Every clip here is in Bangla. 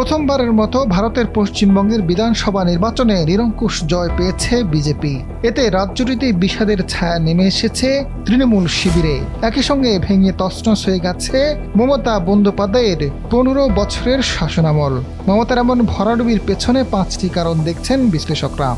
প্রথমবারের মতো ভারতের পশ্চিমবঙ্গের বিধানসভা নির্বাচনে নিরঙ্কুশ জয় পেয়েছে বিজেপি। এতে রাজ্যটিতে বিষাদের ছায়া নেমে এসেছে তৃণমূল শিবিরে। একই সঙ্গে ভেঙে তছনছ হয়ে গেছে মমতা বন্দ্যোপাধ্যায়ের 15 বছরের শাসনামল। মমতার এমন ভরাডুবির পেছনে 5টি কারণ দেখছেন বিশ্লেষকরা।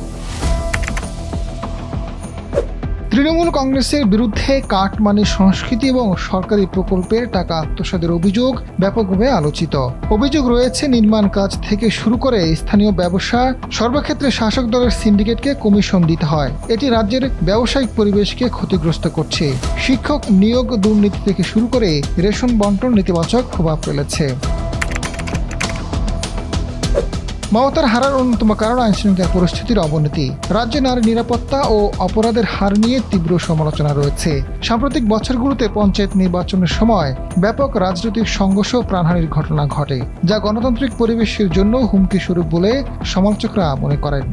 তৃণমূল কংগ্রেসের বিরুদ্ধে কাটমানি সংস্কৃতি এবং সরকারি প্রকল্পের টাকা আত্মসাতের অভিযোগ ব্যাপকভাবে আলোচিত। অভিযোগ রয়েছে নির্মাণ কাজ থেকে শুরু করে স্থানীয় ব্যবসা, সর্বক্ষেত্রে শাসক দলের সিন্ডিকেটকে কমিশন দিতে হয়। এটি রাজ্যের ব্যবসায়িক পরিবেশকে ক্ষতিগ্রস্ত করছে। শিক্ষক নিয়োগ দুর্নীতি থেকে শুরু করে রেশন বন্টন নেতিবাচক প্রভাব ফেলেছে। মমতার হারার অন্যতম কারণ আইনশৃঙ্খলা পরিস্থিতির অবনতি। রাজ্যে নারী নিরাপত্তা ও অপরাধের হার নিয়ে তীব্র সমালোচনা রয়েছে। সাম্প্রতিক বছরগুলোতে পঞ্চায়েত নির্বাচনের সময় ব্যাপক রাজনৈতিক সংঘর্ষ ও প্রাণহানির ঘটনা ঘটে, যা গণতান্ত্রিক পরিবেশের জন্য হুমকি স্বরূপ বলে সমালোচকরা মনে করেন।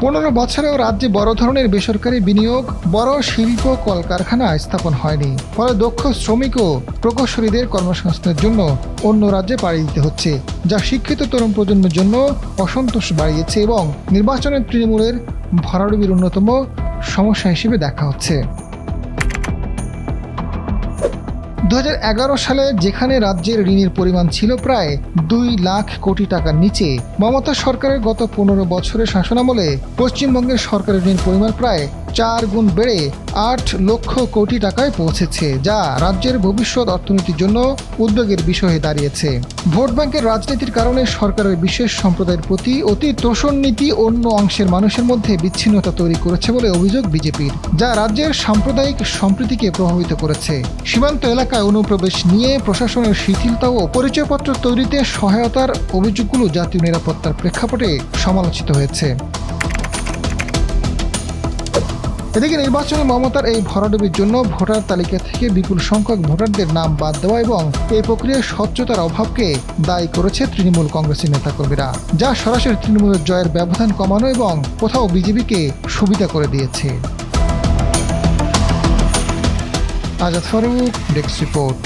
15 বছরেও রাজ্যে বড় ধরনের বেসরকারি বিনিয়োগ, বড় শিল্প কলকারখানা স্থাপন হয়নি। ফলে দক্ষ শ্রমিক ও প্রকৌশলীদের কর্মসংস্থানের জন্য অন্য রাজ্যে পাড়ি দিতে হচ্ছে, যা শিক্ষিত তরুণ প্রজন্মের জন্য অসন্তোষ বাড়িয়েছে এবং নির্বাচনের তৃণমূলের ভরাডুবির অন্যতম সমস্যা হিসেবে দেখা হচ্ছে। 2011 সালে যেখানে রাজ্যের ঋণের পরিমাণ ছিল প্রায় 2 লাখ কোটি টাকার নিচে, মমতা সরকারের গত 15 বছরের শাসনামলে পশ্চিমবঙ্গের সরকারের ঋণের পরিমাণ প্রায় 4 গুণ বেড়ে 8 লক্ষ কোটি টাকায় পৌঁছেছে, যা রাজ্যের ভবিষ্যৎ অর্থনীতির জন্য উদ্বেগের বিষয় হয়ে দাঁড়িয়েছে। ভোট ব্যাংকের রাজনীতির কারণে সরকারের বিশেষ সম্প্রদায়ের প্রতি অতি তোষণ নীতি অন্য অংশের মানুষের মধ্যে বিচ্ছিন্নতা তৈরি করেছে বলে অভিযোগ বিজেপির, যা রাজ্যের সাম্প্রদায়িক সম্প্রীতিকে প্রভাবিত করেছে। সীমান্ত এলাকায় অনুপ্রবেশ নিয়ে প্রশাসনের শিথিলতা ও পরিচয়পত্র তৈরিতে সহায়তার অভিযোগগুলো জাতীয় নিরাপত্তার প্রেক্ষাপটে সমালোচিত হয়েছে। এদিকে নির্বাচনে মমতার এই ভরাডুবির জন্য ভোটার তালিকা থেকে বিপুল সংখ্যক ভোটারদের নাম বাদ দেওয়া এবং এই প্রক্রিয়ার স্বচ্ছতার অভাবকে দায়ী করেছে তৃণমূল কংগ্রেসের নেতাকর্মীরা, যা সরাসরি তৃণমূলের জয়ের ব্যবধান কমানো এবং কোথাও বিজেপিকে সুবিধা করে দিয়েছে। Azad Farooq, desk report.